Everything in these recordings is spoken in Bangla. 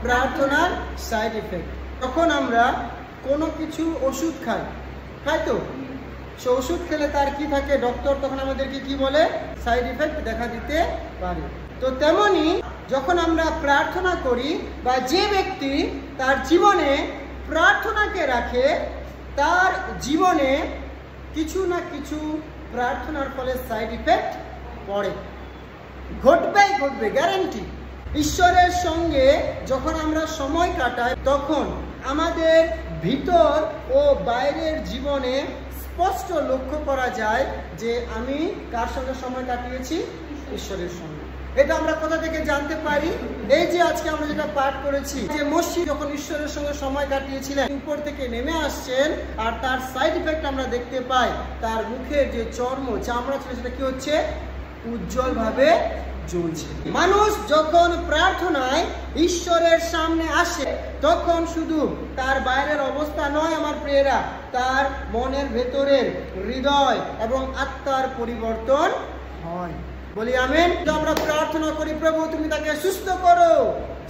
প্রার্থনার সাইড ইফেক্ট। যখন আমরা কোনো কিছু ওষুধ খাই, তাই তো সে ওষুধ খেলে তার কি থাকে, ডক্টর তখন আমাদেরকে কি বলে, সাইড ইফেক্ট দেখা দিতে পারে। তো তেমনি যখন আমরা প্রার্থনা করি বা যে ব্যক্তি তার জীবনে প্রার্থনাকে রাখে, তার জীবনে কিছু না কিছু প্রার্থনার ফলে সাইড ইফেক্ট পড়ে, ঘটবে গ্যারান্টি। ঈশ্বরের সঙ্গে যখন আমরা সময় কাটাই তখন আমাদের ভিতর ও বাইরের জীবনে স্পষ্ট লক্ষ্য করা যায় যে আমি কার সঙ্গে সময় কাটিয়েছি, ঈশ্বরের সঙ্গে। এটা আমরা কোথা থেকে জানতে পারি? এই যে আজকে আমরা যেটা পাঠ করেছি যে মোশে যখন ঈশ্বরের সঙ্গে সময় কাটিয়েছিলেন, উপর থেকে নেমে আসছেন আর তার সাইড ইফেক্ট আমরা দেখতে পাই, তার মুখের যে চামড়া ছিল সেটা কি হচ্ছে, উজ্জ্বল ভাবে জ্বলছে। মানুষ যখন প্রার্থনায় ঈশ্বরের সামনে আসে তখন শুধু তার বাইরের অবস্থা নয় আমার প্রিয়রা, তার মনের ভেতরের হৃদয় এবং আত্মার পরিবর্তন হয়। বলি আমেন। আমরা প্রার্থনা করি প্রভু তুমি তাকে সুস্থ করো,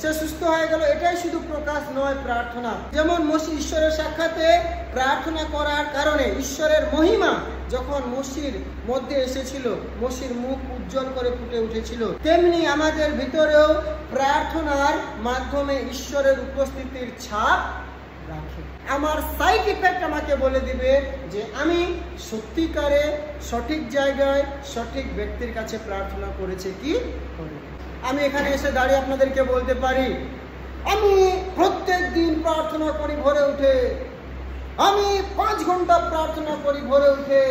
সে সুস্থ হয়ে গেল, এটাই শুধু প্রকাশ নয় প্রার্থনা। যেমন মোশে ঈশ্বরের সাক্ষাতে প্রার্থনা করার কারণে ঈশ্বরের মহিমা যখন মোশির মধ্যে এসেছিল, মোশির মুখ উজ্জ্বল করে ফুটে উঠেছিল, তেমনি আমাদের ভিতরেও প্রার্থনার মাধ্যমে ঈশ্বরের উপস্থিতির ছাপ রাখে। আমার সাইড ইফেক্ট আমাকে বলে দিবে যে আমি সত্যিকারে সঠিক জায়গায় সঠিক ব্যক্তির কাছে প্রার্থনা করেছে কি করে। আমি এখানে এসে দাঁড়িয়ে আপনাদেরকে বলতে পারি আমি প্রত্যেক দিন প্রার্থনা করি ভোরে উঠে, আমি 5 ঘন্টা প্রার্থনা করি ভোরে উঠে,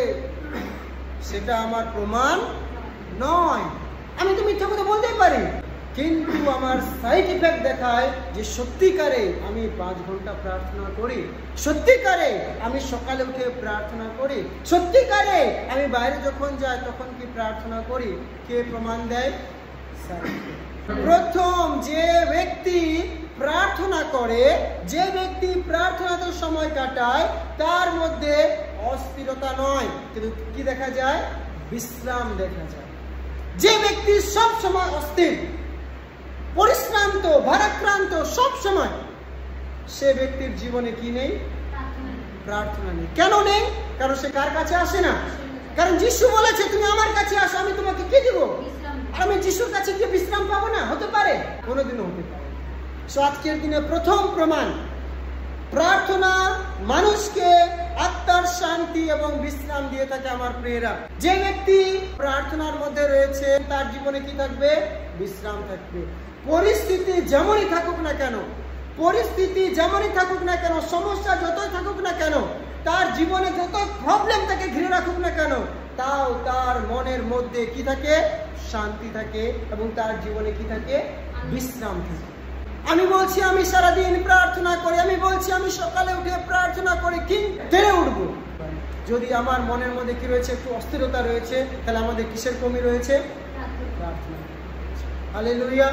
সেটা আমার প্রমাণ নয়। আমি তো মিথ্যা কথা বলতেই পারি, কিন্তু আমার সাইড ইফেক্ট দেখায় যে সত্যিকারে আমি 5 ঘন্টা প্রার্থনা করি, সত্যিকারে আমি সকালে উঠে প্রার্থনা করি, সত্যিকারে আমি বাইরে যখন যাই তখন কি প্রার্থনা করি। কে প্রমাণ দেয়? প্রথম যে ব্যক্তি প্রার্থনা করে, যে ব্যক্তি প্রার্থনাতে সময় কাটায়, তার মধ্যে অস্থিরতা নয়, কিন্তু কি দেখা যায়? বিশ্রাম দেখা যায়। যে ব্যক্তি সব সময় অস্থির, পরিশ্রান্ত, ভারাক্রান্ত সব সময়, সে ব্যক্তির জীবনে কি নেই? প্রার্থনা নেই। কেন নেই? কারণ সে কার কাছে আসে না। কারণ যিশু বলেছে তুমি আমার কাছে আসো, আমি তোমাকে কি দিব? আমি যিশুর কাছে গিয়ে বিশ্রাম পাবো না? হতে পারে? কোনোদিনও হতে পারে। সো আজকের দিনে প্রথম প্রমাণ, প্রার্থনা মানুষকে আত্মার শান্তি এবং বিশ্রাম দিয়ে থাকে আমার প্রিয়রা। যে ব্যক্তি প্রার্থনার মধ্যে রয়েছে তার জীবনে কি থাকবে? বিশ্রাম থাকবে। পরিস্থিতি যেমনই থাকুক না কেন, পরিস্থিতি যেমনই থাকুক না কেন, সমস্যা যতই থাকুক না কেন, তার জীবনে যত প্রবলেম তাকে ঘিরে রাখুক না কেন, তাও তার মনের মধ্যে কি থাকে? শান্তি থাকে এবং তার জীবনে কি থাকে? বিশ্রাম থাকে। আমি বলছি আমি সারাদিন প্রার্থনা করি, আমি বলছি আমি সকালে উঠে প্রার্থনা করি, কিন্তু উঠবো, যদি আমার মনের মধ্যে কি রয়েছে? একটু অস্থিরতা রয়েছে, তাহলে আমাদের কিসের কমি রয়েছে? প্রার্থনা। হালেলুয়া।